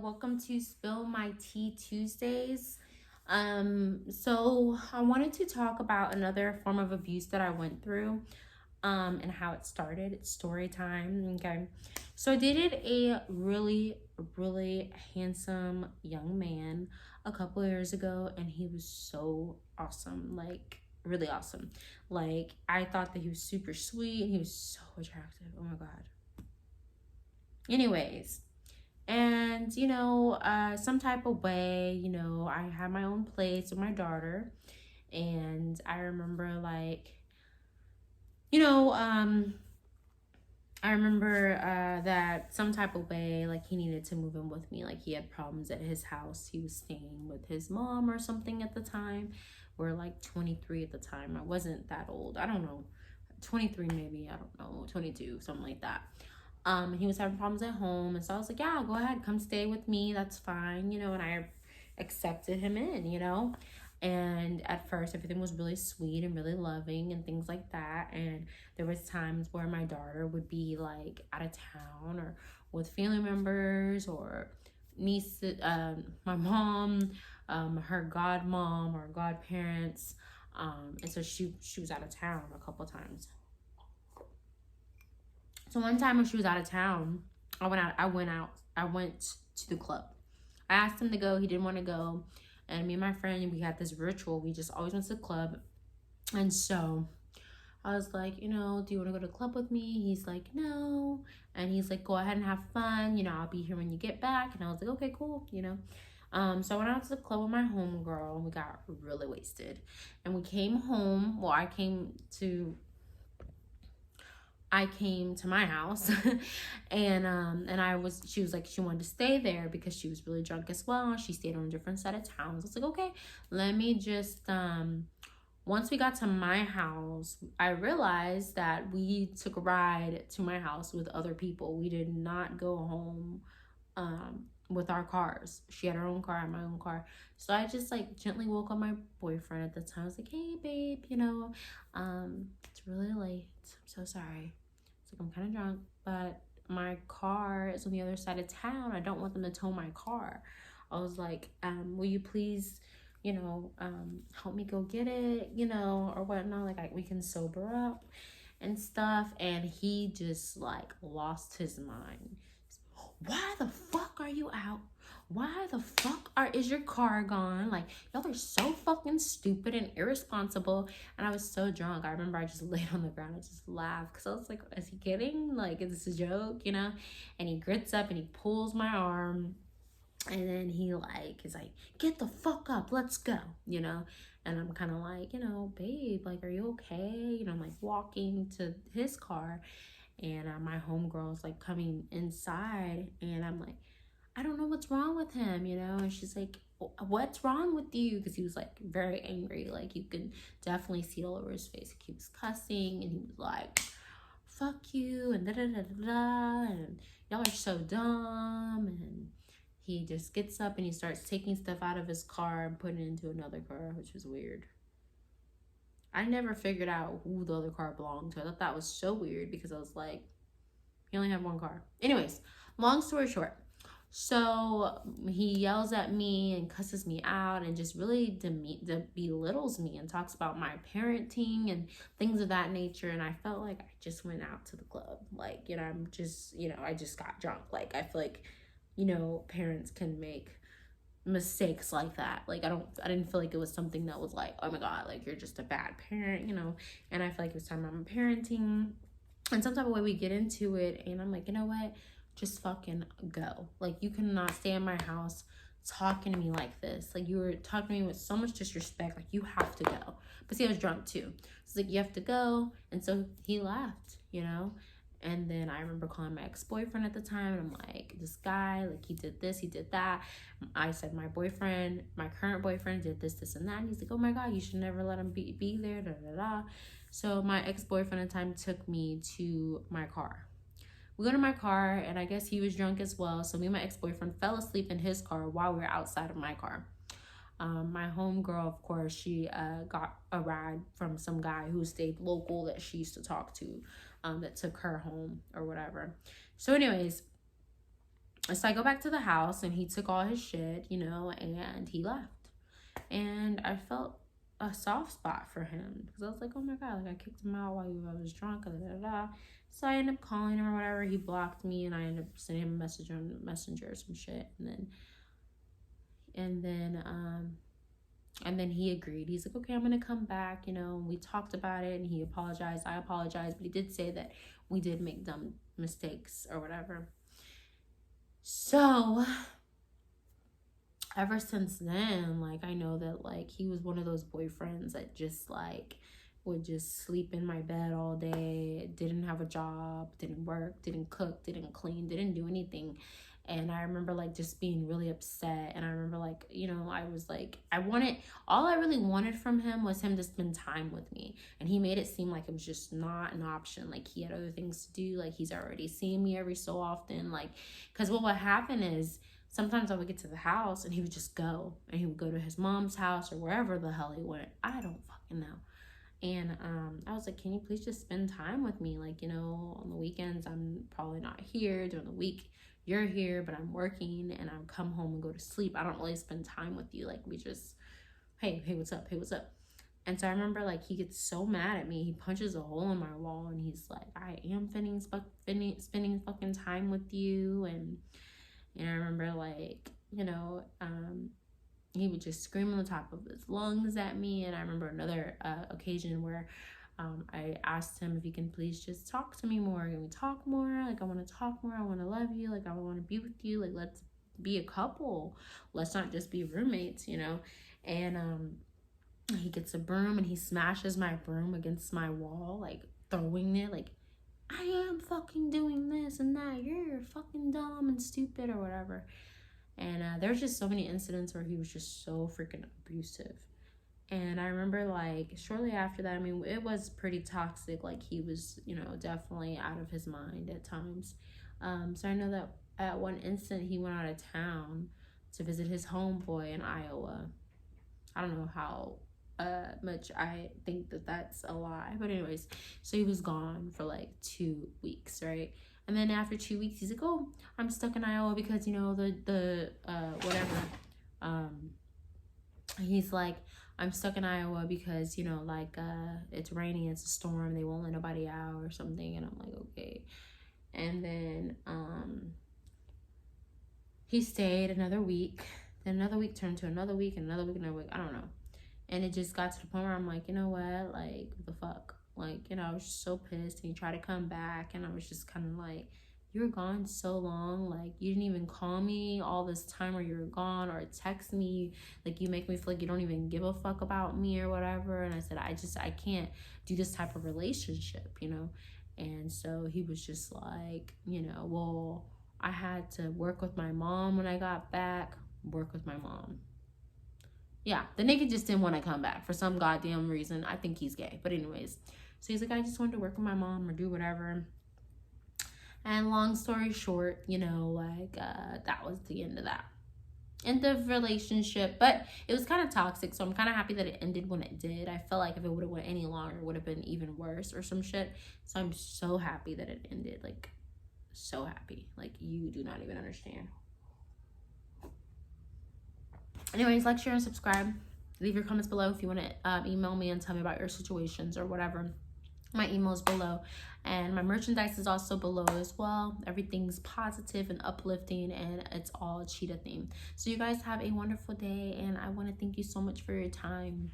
Welcome to Spill My Tea Tuesdays. So I wanted to talk about another form of abuse that I went through, and how it started. It's story time. Okay. So I dated a really handsome young man a couple of years ago, and he was so awesome. Like, really awesome. Like, I thought that he was super sweet and he was so attractive. Oh my God. Anyways, and some type of way, I had my own place with my daughter. And I remember, like, you know um I remember that some type of way, like, he needed to move in with me. Like, he had problems at his house. He was staying with his mom or something at the time. We're like 23 at the time. I wasn't that old. I don't know. 23 maybe. I don't know. 22, something like that. He was having problems at home, and so I was like, yeah, go ahead, come stay with me, that's fine, and I accepted him in. And at first everything was really sweet and really loving and things like that. And there was times where my daughter would be like out of town or with family members or niece, my mom, her godmom or godparents. And so she was out of town a couple times. So one time when she was out of town, I went to the club. I asked him to go. He didn't want to go. And me and my friend, we had this ritual. We just always went to the club. And so I was like, do you want to go to the club with me? He's like, no. And he's like, go ahead and have fun. I'll be here when you get back. And I was like, okay, cool. So I went out to the club with my homegirl and we got really wasted. And we came home. Well, I came to my house and she was like, she wanted to stay there because she was really drunk as well. She stayed on a different side of town. I was like, okay, let me just once we got to my house, I realized that we took a ride to my house with other people. We did not go home with our cars. She had her own car and my own car. So I just like gently woke up my boyfriend at the time. I was like, hey babe, it's really late. I'm so sorry. It's like, I'm kind of drunk, but my car is on the other side of town. I don't want them to tow my car. I was like, will you please, help me go get it, or whatnot. Like, we can sober up and stuff. And he just like lost his mind. Why the fuck are you out? Why the fuck is your car gone? Like, y'all are so fucking stupid and irresponsible. And I was so drunk. I remember I just laid on the ground and just laughed because I was like, is he kidding? Like, is this a joke? And he grits up and he pulls my arm. And then he like is like, get the fuck up, let's go. And I'm kind of like, babe, like, are you okay? I'm like walking to his car, and my homegirl's like coming inside, and I'm like, I don't know what's wrong with him, and she's like, what's wrong with you? Because he was like very angry. Like, you can definitely see all over his face. He was cussing and he was like, fuck you and da da da da da, and y'all are so dumb. And he just gets up and he starts taking stuff out of his car and putting it into another car, which was weird. I never figured out who the other car belonged to. I thought that was so weird because I was like, he only had one car. Anyways, long story short. So he yells at me and cusses me out and just really belittles me and talks about my parenting and things of that nature. And I felt like I just went out to the club. Like, I just got drunk. Like, I feel like, parents can make mistakes like that. Like, I didn't feel like it was something that was like, oh my God, like, you're just a bad parent. And I feel like it was time about my parenting and some type of way we get into it. And I'm like, you know what, just fucking go. Like, you cannot stay in my house talking to me like this. Like, you were talking to me with so much disrespect. Like, you have to go. But see, I was drunk too. It's like, you have to go. And so he left. And then I remember calling my ex-boyfriend at the time, and I'm like, this guy, like, he did this, he did that. I said, my current boyfriend did this, this, and that. And he's like, oh my God, you should never let him be there, da, da, da. So my ex-boyfriend at the time took me to my car. We go to my car, and I guess he was drunk as well. So me and my ex-boyfriend fell asleep in his car while we were outside of my car. My homegirl, of course, she got a ride from some guy who stayed local that she used to talk to, that took her home or whatever. So anyways, So I go back to the house and he took all his shit, you know, and he left. And I felt a soft spot for him because I was like, oh my God, like I kicked him out while I was drunk. Da, da, da. So I ended up calling him or whatever. He blocked me and I ended up sending him a message on Messenger or some shit. And then he agreed. He's like, okay, I'm gonna come back, you know. And we talked about it and he apologized. I apologized, but he did say that we did make dumb mistakes or whatever. So ever since then, like, I know that, like, he was one of those boyfriends that just, like, would just sleep in my bed all day, didn't have a job, didn't work, didn't cook, didn't clean, didn't do anything. And I remember, like, just being really upset. And I remember, like, you know, I was like, all I really wanted from him was him to spend time with me. And he made it seem like it was just not an option. Like, he had other things to do. Like, he's already seeing me every so often. Like, because what would happen is, sometimes I would get to the house and he would just go. And he would go to his mom's house or wherever the hell he went. I don't fucking know. And I was like, can you please just spend time with me? Like, you know, on the weekends, I'm probably not here. During the week, you're here, but I'm working and I come home and go to sleep. I don't really spend time with you. Like, we just, hey, what's up? Hey, what's up? And so I remember, like, he gets so mad at me. He punches a hole in my wall and he's like, I am spending fucking time with you. And I remember, like, you know, he would just scream on the top of his lungs at me. And I remember another occasion where I asked him if he can please just talk to me more. Can we talk more? Like, I want to talk more. I want to love you. Like, I want to be with you. Like, let's be a couple. Let's not just be roommates, you know? And he gets a broom and he smashes my broom against my wall, like, throwing it, like, I am fucking doing this and that. You're fucking dumb and stupid or whatever. And there's just so many incidents where he was just so freaking abusive. And I remember, like, shortly after that, I mean, it was pretty toxic. Like, he was, you know, definitely out of his mind at times. So I know that at one instant he went out of town to visit his homeboy in Iowa. I don't know how much I think that that's a lie. But anyways, so he was gone for, like, 2 weeks, right? And then after 2 weeks, he's like, oh, I'm stuck in Iowa because, you know, the whatever. He's like, I'm stuck in Iowa because, you know, like, it's raining, it's a storm, they won't let nobody out or something. And I'm like, okay. And then he stayed another week. Then another week turned to another week and another week, another week. I don't know. And it just got to the point where I'm like, you know what? Like, what the fuck? Like, you know, I was just so pissed. And he tried to come back. And I was just kind of like, you were gone so long. Like, you didn't even call me all this time where you were gone or text me. Like, you make me feel like you don't even give a fuck about me or whatever. And I said, I can't do this type of relationship, you know? And so he was just like, you know, well, I had to work with my mom when I got back. Work with my mom. Yeah, the nigga just didn't want to come back for some goddamn reason. I think he's gay. But anyways, so he's like, I just wanted to work with my mom or do whatever. And long story short, you know, like, that was the end of that. End of relationship. But it was kind of toxic, so I'm kind of happy that it ended when it did. I felt like if it would have went any longer, it would have been even worse or some shit. So I'm so happy that it ended. Like, so happy. Like, you do not even understand. Anyways, like, share, and subscribe. Leave your comments below if you want to email me and tell me about your situations or whatever. My email is below. And my merchandise is also below as well. Everything's positive and uplifting, and it's all cheetah themed. So you guys have a wonderful day, and I want to thank you so much for your time.